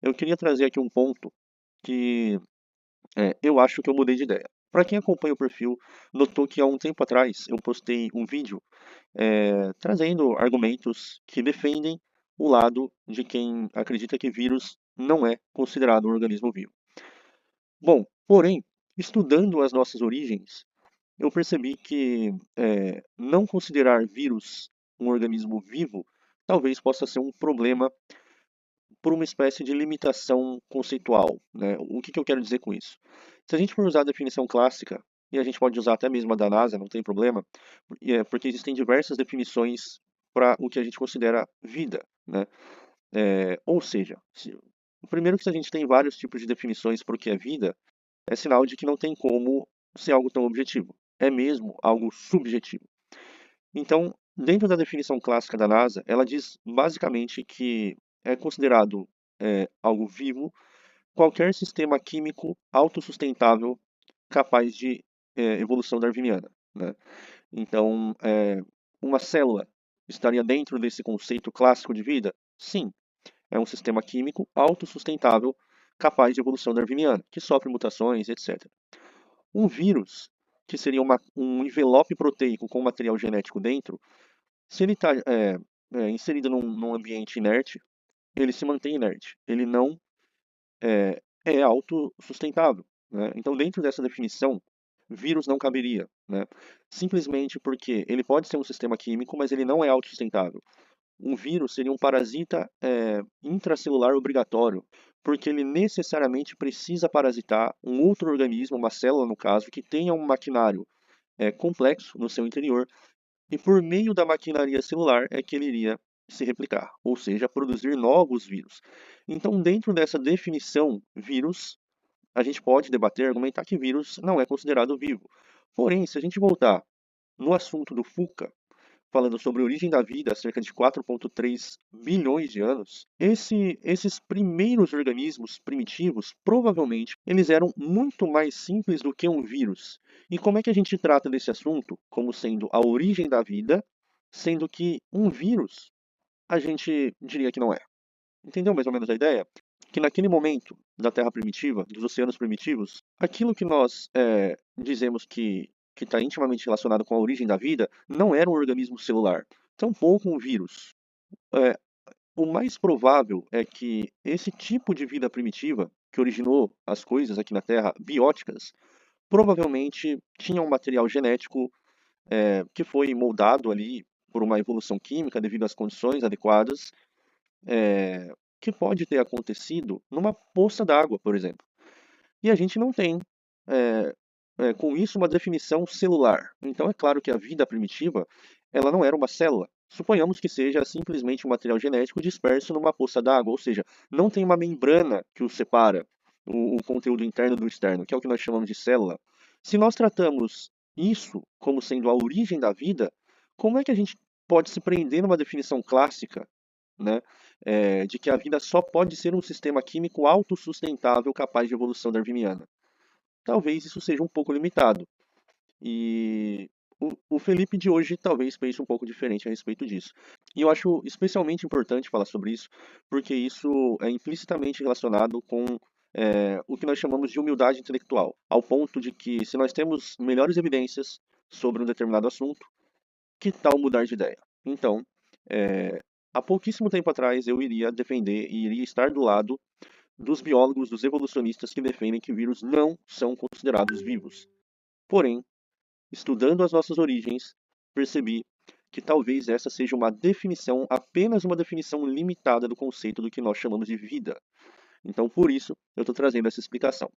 eu queria trazer aqui um ponto que eu acho que eu mudei de ideia. Para quem acompanha o perfil, notou que há um tempo atrás eu postei um vídeo trazendo argumentos que defendem o lado de quem acredita que vírus não é considerado um organismo vivo. Bom, porém, estudando as nossas origens, eu percebi que não considerar vírus um organismo vivo talvez possa ser um problema por uma espécie de limitação conceitual, né? O que eu quero dizer com isso? Se a gente for usar a definição clássica, e a gente pode usar até mesmo a da NASA, não tem problema, porque existem diversas definições para o que a gente considera vida, né? Ou seja, primeiro que se a gente tem vários tipos de definições para o que é vida, é sinal de que não tem como ser algo tão objetivo. É mesmo algo subjetivo. Então, dentro da definição clássica da NASA, ela diz basicamente que é considerado algo vivo qualquer sistema químico autossustentável capaz de evolução darwiniana, né? Então, uma célula estaria dentro desse conceito clássico de vida? Sim, é um sistema químico autossustentável capaz de evolução darwiniana, que sofre mutações, etc. Um vírus, que seria um envelope proteico com material genético dentro, se ele está inserido num ambiente inerte, ele se mantém inerte. Ele não é autossustentável, né? Então, dentro dessa definição, vírus não caberia, né? Simplesmente porque ele pode ser um sistema químico, mas ele não é autossustentável. Um vírus seria um parasita intracelular obrigatório, porque ele necessariamente precisa parasitar um outro organismo, uma célula no caso, que tenha um maquinário complexo no seu interior, e por meio da maquinaria celular é que ele iria se replicar, ou seja, produzir novos vírus. Então, dentro dessa definição, vírus, a gente pode debater, argumentar que vírus não é considerado vivo. Porém, se a gente voltar no assunto do Fuca, falando sobre a origem da vida há cerca de 4,3 bilhões de anos, esses primeiros organismos primitivos, provavelmente, eles eram muito mais simples do que um vírus. E como é que a gente trata desse assunto como sendo a origem da vida, sendo que um vírus a gente diria que não é? Entendeu mais ou menos a ideia? Que naquele momento da Terra primitiva, dos oceanos primitivos, aquilo que nós dizemos que está intimamente relacionado com a origem da vida não era um organismo celular, tampouco um vírus. É, o mais provável é que esse tipo de vida primitiva, que originou as coisas aqui na Terra bióticas, provavelmente tinha um material genético que foi moldado ali por uma evolução química devido às condições adequadas que pode ter acontecido numa poça d'água, por exemplo. E a gente não tem, é, com isso, uma definição celular. Então, é claro que a vida primitiva, ela não era uma célula. Suponhamos que seja simplesmente um material genético disperso numa poça d'água, ou seja, não tem uma membrana que o separa, o conteúdo interno do externo, que é o que nós chamamos de célula. Se nós tratamos isso como sendo a origem da vida, como é que a gente pode se prender numa definição clássica, né, de que a vida só pode ser um sistema químico autossustentável capaz de evolução darwiniana? Talvez isso seja um pouco limitado. E o Felipe de hoje talvez pense um pouco diferente a respeito disso. E eu acho especialmente importante falar sobre isso, porque isso é implicitamente relacionado com o que nós chamamos de humildade intelectual, ao ponto de que, se nós temos melhores evidências sobre um determinado assunto, que tal mudar de ideia? Então, há pouquíssimo tempo atrás eu iria defender e iria estar do lado dos biólogos, dos evolucionistas que defendem que vírus não são considerados vivos. Porém, estudando as nossas origens, percebi que talvez essa seja uma definição, apenas uma definição limitada do conceito do que nós chamamos de vida. Então, por isso, eu estou trazendo essa explicação.